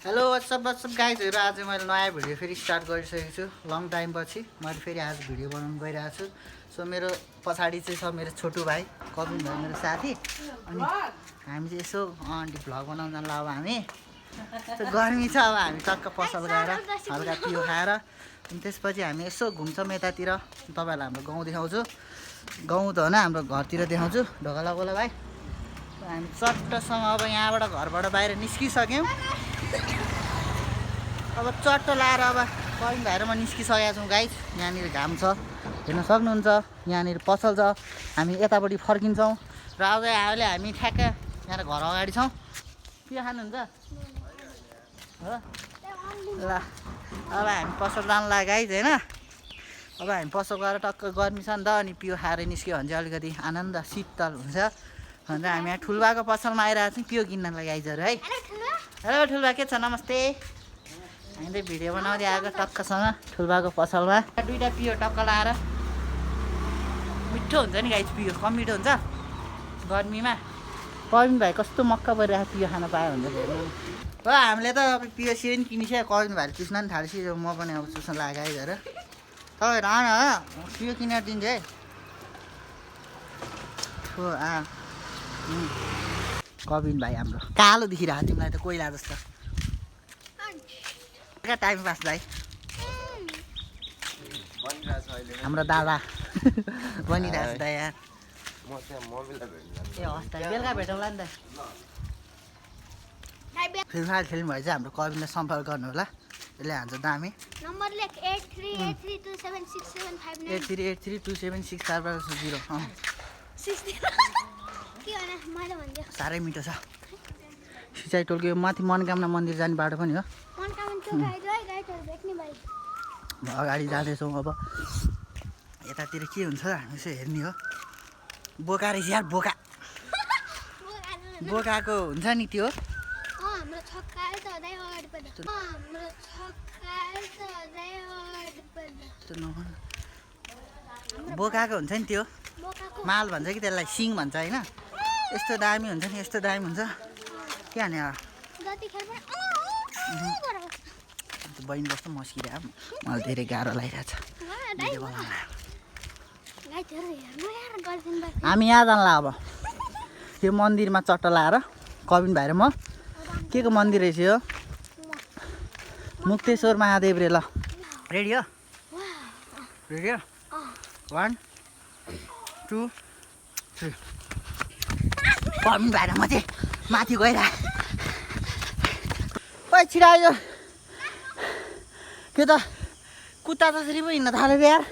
Hello WhatsApp गाइजहरू आज मैले नयाँ भिडियो फेरि स्टार्ट गरिसकेको छु लङ टाइम पछि मैले फेरि आज भिडियो बनाउनु गइरहेको छु। सो मेरो पछाडि चाहिँ छ मेरो छोटु भाइ कविन भाइ मेरो साथी। अनि हामी चाहिँ यसो अन्टी भ्लग बनाउन जान्ला अब हामी गर्मी छ अब हामी टक्क पसल गएर हल्का पियो खाएर अनि त्यसपछि हामी यसो घुम्छौँ यतातिर। तपाईँहरूलाई हाम्रो गाउँ देखाउँछु, गाउँ त होइन हाम्रो घरतिर देखाउँछु। ढोका बोला भाइ हामी चट्टसँग अब यहाँबाट घरबाट बाहिर निस्किसक्यौँ। अब चट्ट लाएर अब कविन भाइ र म निस्किसकेका छौँ गाइज। यहाँनिर घाम छ हेर्न सक्नुहुन्छ, यहाँनिर पसल छ। हामी यतापट्टि फर्किन्छौँ र अब अहिले हामी ठ्याक्क यहाँ घर अगाडि छौँ। के खानुहुन्छ हो ल अब हामी पसल जानु लाग्यो गाइज होइन। अब हामी पसल गएर टक्क गर्मी छ नि त, अनि पियो खाएर निस्क्यो भने चाहिँ अलिकति आनन्द शीतल हुन्छ भनेर हामी यहाँ ठुलबाको पसलमा आइरहेको छौँ पियो किन्नलाई गाइजहरू है। हेलो ठुलबा के छ, नमस्ते। हामीले भिडियो बनाउँदै आएको टक्कसँग ठुलबाको पसलमा दुईवटा पियो टक्क लाएर। मिठो हुन्छ नि गाइज पियो, कम मिठो हुन्छ गर्मीमा। कविन भाइ कस्तो मक्का परिरहेको पियो खान पायो भने हो। हामीले त अब पियो सियो नि किनिसक्यो, कविन भाइले चुस्न नि थालिसक्यो, म पनि अब चुस्न लाग्यो गाइजहरू। तपाईँहरू आउन हो पियो किनेर दिन्छु है। हो कविन भाइ हाम्रो कालो देखिरहेको तिमीलाई त कोइला जस्तो। क्या टाइम पास भाइ हाम्रो दादा बनिरहेको छ त यार। ए हस् त बेलुका भेटौँला नि त। फ्री फायर खेल्नु भए चाहिँ हाम्रो कविनलाई सम्पर्क गर्नु होला, यसले हान्छ दामी। नम्बर लेख 8383276759 8383276760 साह्रै मिठो छ। सिँचाइ टोलको यो माथि मनोकामना मन्दिर जाने बाटो पनि हो। अगाडि जाँदैछौँ अब यतातिर के हुन्छ हामी यसो हेर्ने हो। बोका रहेछ यार, बोका बोकाको हुन्छ नि त्यो बोकाको हुन्छ नि त्यो माल भन्छ कि त्यसलाई सिङ भन्छ होइन। यस्तो दामी हुन्छ नि, यस्तो दामी हुन्छ के हाने बहिनी कस्तो मस्किरहेको, मलाई धेरै गाह्रो लागिरहेछ। हामी यहाँ जानला अब त्यो मन्दिरमा चट्ट लाएर कविन भाइ र म। के को मन्दिर रहेछ यो, मुक्तेश्वर महादेव रे। ल रेडी हो, रेडी हो, 1 2 3। कविन भाइ र म चाहिँ माथि गइरह। ओ छिरायो के त कुत्ता जसरी पो हिँड्न थाल्यो यार।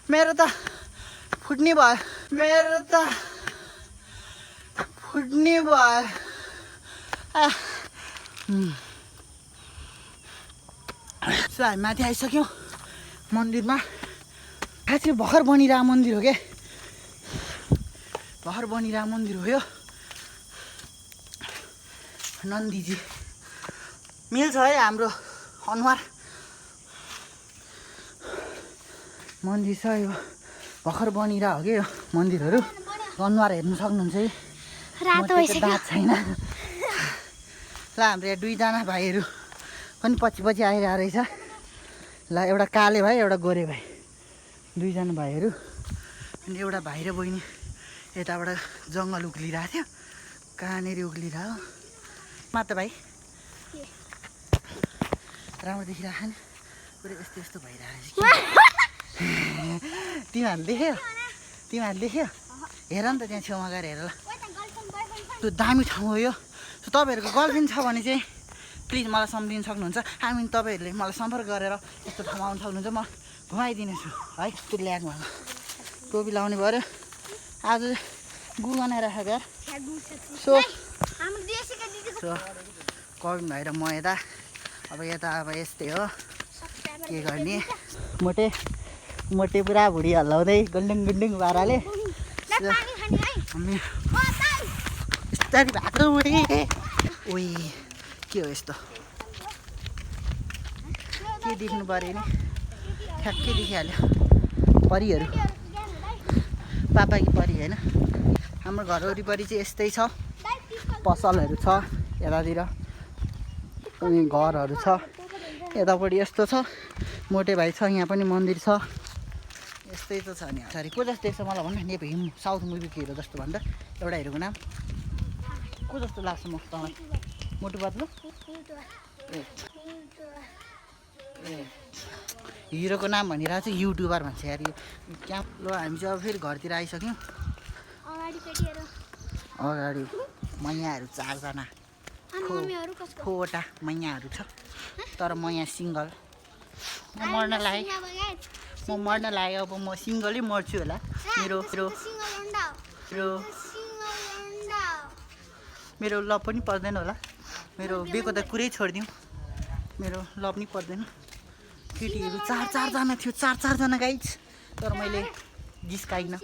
मेरो त फुट्ने भयो, मेरो त फुट्ने भयो। सो हामी माथि आइसक्यौँ मन्दिरमा। खासै भर्खर बनिरहेको मन्दिर हो क्या, भर्खर बनिरहेको मन्दिर हो यो। नन्दीजी मिल्छ है हाम्रो अनुहार। मन्दिर छ यो, भर्खर बनिरहेको हो कि यो मन्दिरहरू। अनुहार हेर्नु सक्नुहुन्छ है, दाँत छैन। ल हाम्रो यहाँ दुईजना भाइहरू पनि पछि पछि आइरहेको रहेछ। ल एउटा काले भाइ एउटा गोरे भाइ, दुईजना भाइहरू। अनि एउटा भाइ र बहिनी यताबाट जङ्गल उक्लिरहेको थियो, कहाँनिर उक्लिरहेको मात्र भाइ राम्रो देखिरहेको नि। पुरै यस्तो यस्तो भइरहेको छ। तिमीहरूले देख्यो, तिमीहरूले देख्यो हेर नि त त्यहाँ छेउमा गएर हेर। ल त्यो दामी ठाउँ हो यो। सो तपाईँहरूको गर्लफ्रेन्ड छ भने चाहिँ प्लिज मलाई सम्झिनु सक्नुहुन्छ। हामी तपाईँहरूले मलाई सम्पर्क गरेर यस्तो ठाउँमा आउनु सक्नुहुन्छ, म घुमाइदिनेछु है। त्यो ल्याग मलाई टोपी लाउने पऱ्यो आज, गु बनाइराखेको यार। सो कविन भाइ र म यता अब यस्तै हो, के गर्ने। मोटे मोटे पुरा भुँडी हल्लाउँदै गुन्डुङ गुन्डुङ पाराले भएको। ओइ के हो यस्तो, के देख्नु पऱ्यो नि, ठ्याक्कै देखिहाल्यो परिहरू, पापा कि परी होइन। हाम्रो घर वरिपरि चाहिँ यस्तै छ, पसलहरू छ। यतातिर अनि घरहरू छ यतापट्टि यस्तो छ मोटे भाइ छ यहाँ पनि मन्दिर छ यस्तै त छ नि सरी को जस्तो देख्छ मलाई भन्न नेपाली हिम साउथ मुभीको हिरो जस्तो भन्दा एउटा हिरोको नाम को जस्तो लाग्छ म तँलाई मोटु पातलो हिरोको नाम भनिरहेको चाहिँ युट्युबर भन्छ यार यो क्या ल हामी चाहिँ अब फेरि घरतिर आइसक्यौँ अगाडि मैयाहरू 4 जना खोवटा मैयाहरू छ तर म यहाँ सिङ्गल म मर्न लाग्यो अब म सिङ्गलै मर्छु होला मेरो लभ पनि पर्दैन होला मेरो बेको त कुरै छोडिदिउँ मेरो लभ नि पर्दैन केटीहरू 4 जना थियो 4 जना गाइज तर मैले जिस्काइनँ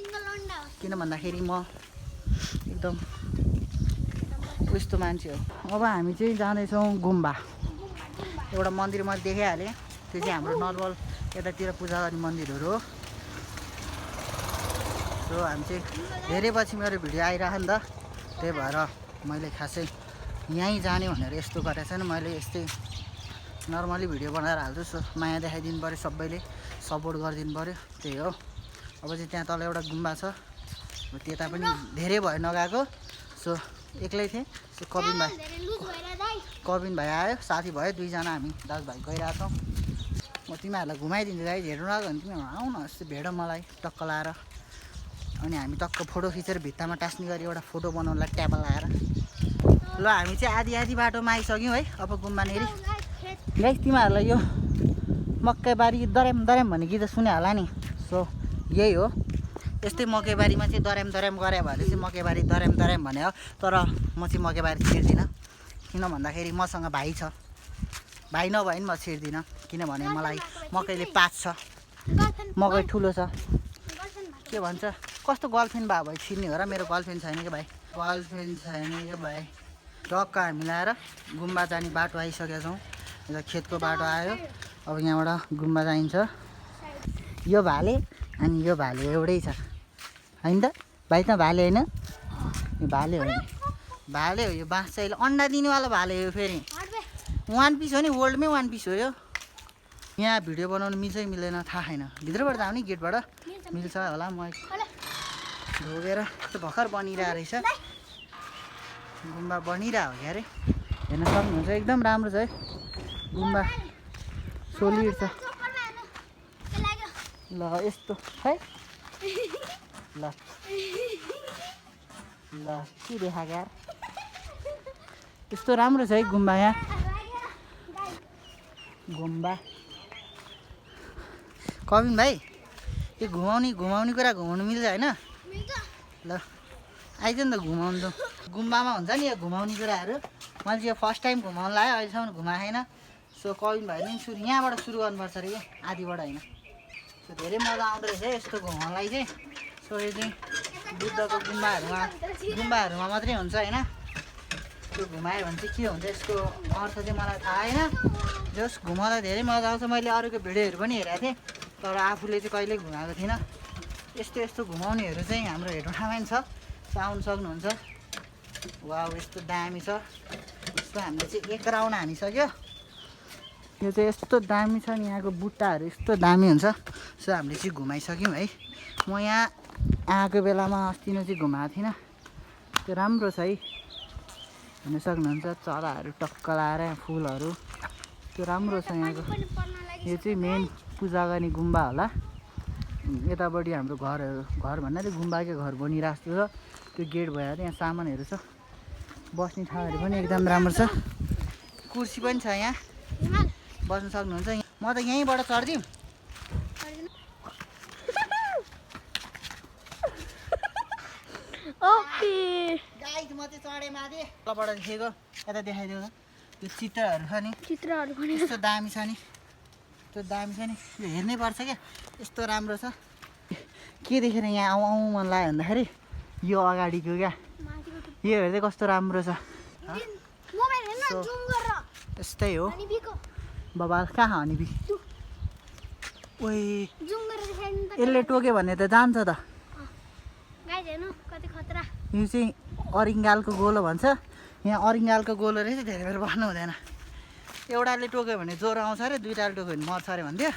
किन भन्दाखेरि म एकदम उस्तो मान्छे हो अब हामी चाहिँ जाँदैछौँ गुम्बा एउटा मन्दिर मैले देखाइहालेँ त्यो चाहिँ हाम्रो नर्मल यतातिर पूजा गर्ने मन्दिरहरू हो सो हामी चाहिँ धेरै पछि मेरो भिडियो आइरह्यो नि त त्यही भएर मैले खासै यहीँ जाने भनेर यस्तो गरेको छैन मैले यस्तै नर्मली भिडियो बनाएर हाल्छु सो माया देखाइदिनु पऱ्यो सबैले सपोर्ट गरिदिनु पऱ्यो त्यही हो अब चाहिँ त्यहाँ तल एउटा गुम्बा छ त्यता पनि धेरै भयो नगएको सो एक्लै थिएँ सो कबिन भाइ आयो साथी भयो 2 जना हामी 10 भाइ गइरहेछौँ म तिमीहरूलाई घुमाइदिन्छु गाइज हेर्नु लाग्यो भने तिमीहरू आउन यस्तो भेड मलाई टक्क लाएर अनि हामी टक्क फोटो खिचेर भित्तामा टास्ने गरी एउटा फोटो बनाउनुलाई ट्याबल लाएर ल हामी चाहिँ आधी बाटोमा आइसक्यौँ है अब गुम्बानेरि गाइज तिमीहरूलाई यो मकैबारी दर्याम भन्ने गीत सुने होला नि सो यही हो यस्तै मकैबारीमा चाहिँ दर्याम गरे भने चाहिँ मकैबारी दर्याम भने हो तर म चाहिँ मकैबारी छिर्दिनँ किन भन्दाखेरि मसँग भाइ छ भाइ नभए पनि म छिर्दिनँ किनभने मलाई मकैले पाच्छ मकै ठुलो छ के भन्छ कस्तो गर्लफ्रेन्ड भए भाइ छिर्ने हो र मेरो गर्लफ्रेन्ड छैन कि भाइ टक्क हामी ल्याएर गुम्बा जाने बाटो आइसकेका छौँ यता खेतको बाटो आयो अब यहाँबाट गुम्बा जाइन्छ यो भाले अनि यो भाले एउटै छ होइन त भाइ त भाले होइन यो भाले हो भाले हो यो बाँस चाहिँ अन्डा दिनेवाला भाले हो फेरि 1 पिस हो नि वर्ल्डमै 1 पिस हो यो यहाँ भिडियो बनाउनु मिल्छ मिल्दैन थाहा छैन भित्रबाट जाऊ नि गेटबाट मिल्छ होला म ढोगेर त्यो भर्खर बनिरहेको रहेछ गुम्बा बनिरहेको हो अरे हेर्न सक्नुहुन्छ एकदम राम्रो छ है गुम्बा सोलिड छ ल यस्तो है ल के देखाएको यार यस्तो राम्रो छ है गुम्बा यहाँ गुम्बा कविन भाइ यो घुमाउने कुरा घुमाउनु मिल्छ होइन ल आइज नि त घुमाउनु त गुम्बामा हुन्छ नि यो घुमाउने कुराहरू मैले चाहिँ यो फर्स्ट टाइम घुमाउनु लाग्यो अहिलेसम्म घुमाएको छैन सो कविन भाइले नि यहाँबाट सुरु गर्नुपर्छ अरे यो आदिबाट होइन सो धेरै मजा आउँदो रहेछ यस्तो घुमाउनलाई चाहिँ सो यो चाहिँ बुद्धको गुम्बाहरूमा मात्रै हुन्छ होइन त्यो घुमायो भने चाहिँ के हुन्छ यसको अर्थ चाहिँ मलाई थाहा होइन जस घुमाउँदा धेरै मजा आउँछ मैले अरूको भिडियोहरू पनि हेरेको थिएँ तर आफूले चाहिँ कहिल्यै घुमाएको थिइनँ यस्तो घुमाउनेहरू चाहिँ हाम्रो हेटौँडामा पनि छ आउनु सक्नुहुन्छ वा यस्तो दामी छ यस्तो हामीले चाहिँ 1 राउन्ड हानिसक्यो यो चाहिँ यस्तो दामी छ नि यहाँको बुट्टाहरू यस्तो दामी हुन्छ सो हामीले चाहिँ घुमाइसक्यौँ है म यहाँ आएको बेलामा अस्ति नै चाहिँ घुमाएको थिइनँ त्यो राम्रो छ है हेर्न सक्नुहुन्छ चराहरू टक्क लाएर फुलहरू त्यो राम्रो छ यहाँको यो चाहिँ मेन पूजा गर्ने गुम्बा होला यतापट्टि हाम्रो घर भन्दा चाहिँ गुम्बाकै घर बनिरहेको छ त्यो गेट भएर यहाँ सामानहरू छ बस्ने ठाउँहरू पनि एकदम राम्रो छ कुर्सी पनि छ यहाँ बस्न सक्नुहुन्छ म त यहीँबाट चढ्दिउँ गाइस म चाहिँ चढेँ माथि तलबाट देखेको यता देखाइदिउँ न त्यो चित्रहरू छ नि यस्तो दामी छ नि त्यो दामी छ नि यो हेर्नै पर्छ क्या यस्तो राम्रो छ के देखेर यहाँ आउँ मन लाग्यो भन्दाखेरि यो अगाडिको क्या यो हेर्दै कस्तो राम्रो छ यस्तै हो बाबा कहाँ हनिबी ओइ यसले टोक्यो भने त जान्छ त यो चाहिँ अरिङ्गालको गोलो भन्छ यहाँ अरिङ्गालको गोलो रहेछ धेरै बेर बस्नु हुँदैन एउटाले टोक्यो भने ज्वरो आउँछ अरे दुईटाले टोक्यो भने मर्छ अरे भन्थ्यो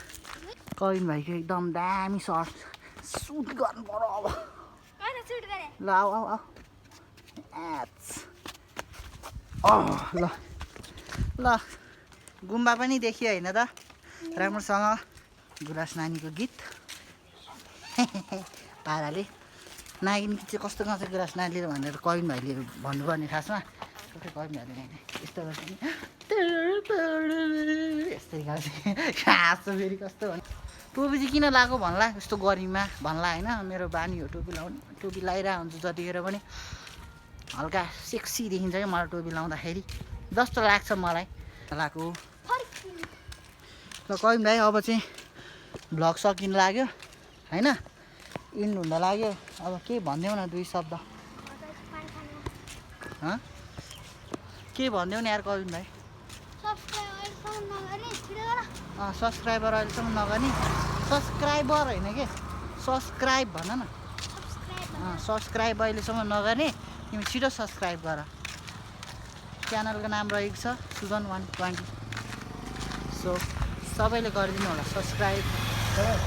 कविन भाइको एकदम दामी सर्ट सुट गर्नु पर्यो अब ल आऊ आऊ आऊ ल ल गुम्बा पनि देखियो होइन त राम्रोसँग गुराँस नानीको गीत पाराले नागिन गीत चाहिँ कस्तो गाउँछ गुराँस नानीले भनेर कविन भाइले भन्नुपर्ने खासमा कविन भाइले यस्तो गर्छ यस्तै गाउँछ हाँसो फेरि कस्तो भने टोपी चाहिँ किन लगाएको भन्ला यस्तो गर्मीमा भन्ला होइन मेरो बानी हो टोपी लाउने टोपी लगाइरहेको हुन्छ जतिखेर पनि हल्का सेक्सी देखिन्छ क्या मलाई टोपी लाउँदाखेरि जस्तो लाग्छ मलाई लगाएको ल कहिम भाइ अब चाहिँ भ्लग सकिन लाग्यो होइन इन्ड हुन लाग्यो अब के भनिदेऊ न दुई शब्द के भनिदेऊ न यार कविन भाइ सब्सक्राइबर अहिलेसम्म नगर्ने सब्सक्राइबर होइन के सब्सक्राइब भन न सब्सक्राइब अहिलेसम्म नगर्ने तिमी छिटो सब्सक्राइब गर च्यानलको नाम रहेको छ सुजन 120 सो सबैले गरिदिनु होला सब्सक्राइब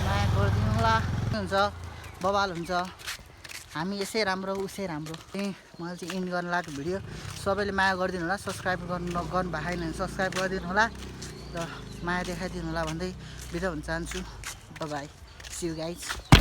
माया गरिदिनु होला हुन्छ बवाल हुन्छ हामी यसै राम्रो उसै राम्रो मैले चाहिँ इन्ड गर्न लाग्यो भिडियो सबैले माया गरिदिनु होला सब्सक्राइब गर्नु भएको छैन भने सब्सक्राइब गरिदिनु होला र माया देखाइदिनु होला भन्दै बिदा हुन चाहन्छु बाई सी यू गाइज